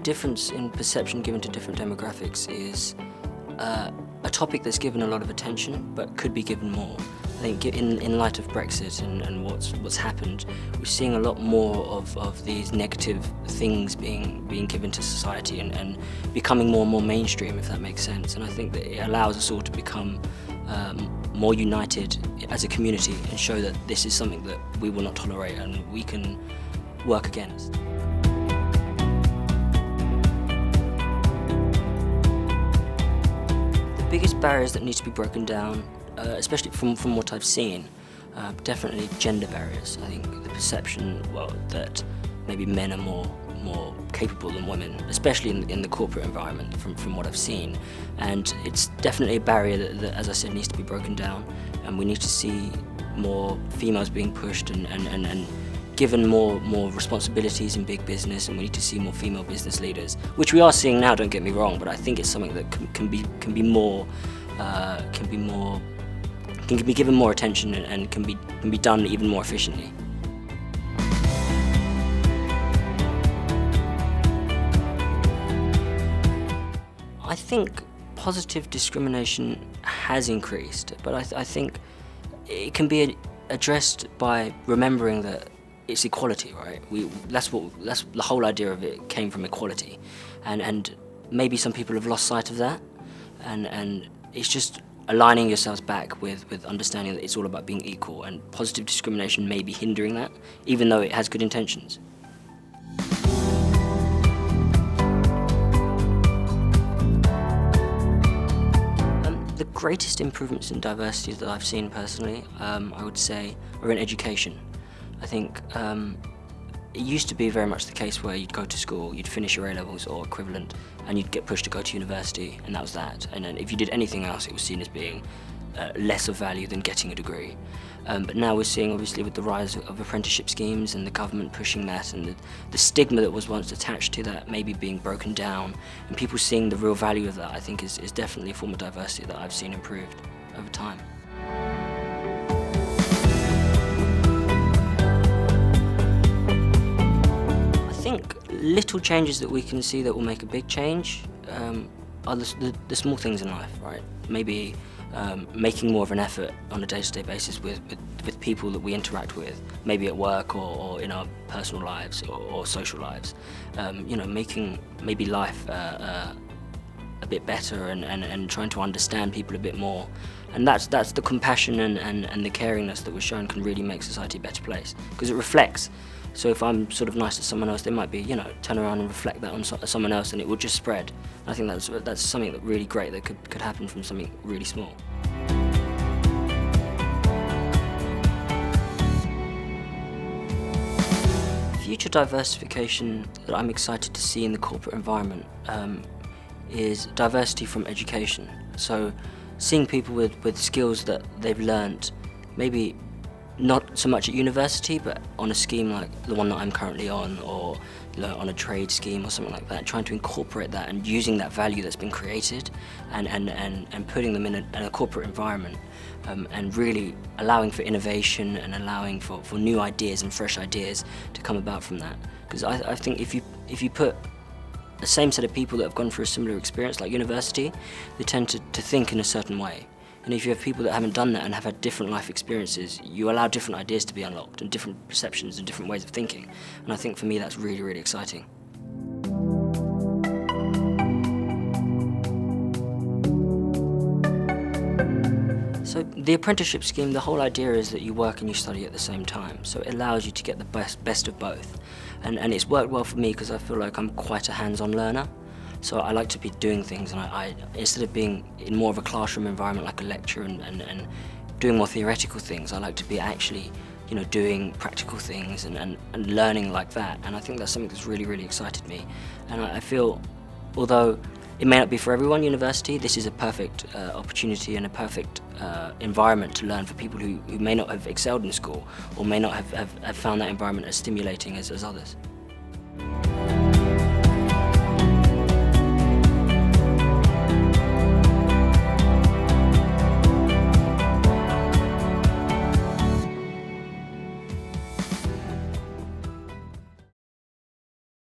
difference in perception given to different demographics is a topic that's given a lot of attention but could be given more. I think in light of Brexit and what's happened, we're seeing a lot more of these negative things being given to society and becoming more and more mainstream, if that makes sense. And I think that it allows us all to become more united as a community and show that this is something that we will not tolerate and we can work against. The biggest barriers that need to be broken down, especially from what I've seen, definitely gender barriers. I think the perception, that maybe men are more capable than women, especially in the corporate environment from what I've seen. And it's definitely a barrier that, as I said, needs to be broken down, and we need to see more females being pushed and given more responsibilities in big business, and we need to see more female business leaders, which we are seeing now, don't get me wrong, but I think it's something that can be given more attention and can be done even more efficiently. I think positive discrimination has increased, but I think it can be addressed by remembering that it's equality, right? That's the whole idea of it came from equality, and maybe some people have lost sight of that, and it's just aligning yourselves back with understanding that it's all about being equal, and positive discrimination may be hindering that, even though it has good intentions. The greatest improvements in diversity that I've seen personally, I would say, are in education. I think it used to be very much the case where you'd go to school, you'd finish your A-levels or equivalent, and you'd get pushed to go to university, and that was that. And then if you did anything else, it was seen as being less of value than getting a degree. But now we're seeing, obviously, with the rise of apprenticeship schemes and the government pushing that, and the stigma that was once attached to that maybe being broken down, and people seeing the real value of that, I think is definitely a form of diversity that I've seen improved over time. I think little changes that we can see that will make a big change are the small things in life, right? Maybe making more of an effort on a day-to-day basis with people that we interact with, maybe at work or in our personal lives or social lives. Making maybe life a bit better and trying to understand people a bit more. And that's the compassion and the caringness that we're shown can really make society a better place, because it reflects. So if I'm sort of nice to someone else, they might be, turn around and reflect that on someone else, and it will just spread. I think that's something that really great that could happen from something really small. Future diversification that I'm excited to see in the corporate environment is diversity from education. So seeing people with skills that they've learnt, maybe not so much at university, but on a scheme like the one that I'm currently on, or on a trade scheme or something like that, trying to incorporate that and using that value that's been created and putting them in a corporate environment, and really allowing for innovation and allowing for new ideas and fresh ideas to come about from that. Because I think if you put the same set of people that have gone through a similar experience like university, they tend to think in a certain way. And if you have people that haven't done that and have had different life experiences, you allow different ideas to be unlocked and different perceptions and different ways of thinking. And I think for me that's really, really exciting. So the apprenticeship scheme, the whole idea is that you work and you study at the same time. So it allows you to get the best of both. And it's worked well for me because I feel like I'm quite a hands-on learner. So I like to be doing things, and I instead of being in more of a classroom environment like a lecture and doing more theoretical things, I like to be actually, doing practical things and learning like that. And I think that's something that's really, really excited me. And I feel, although it may not be for everyone, university, this is a perfect opportunity and a perfect environment to learn for people who may not have excelled in school or may not have found that environment as stimulating as others.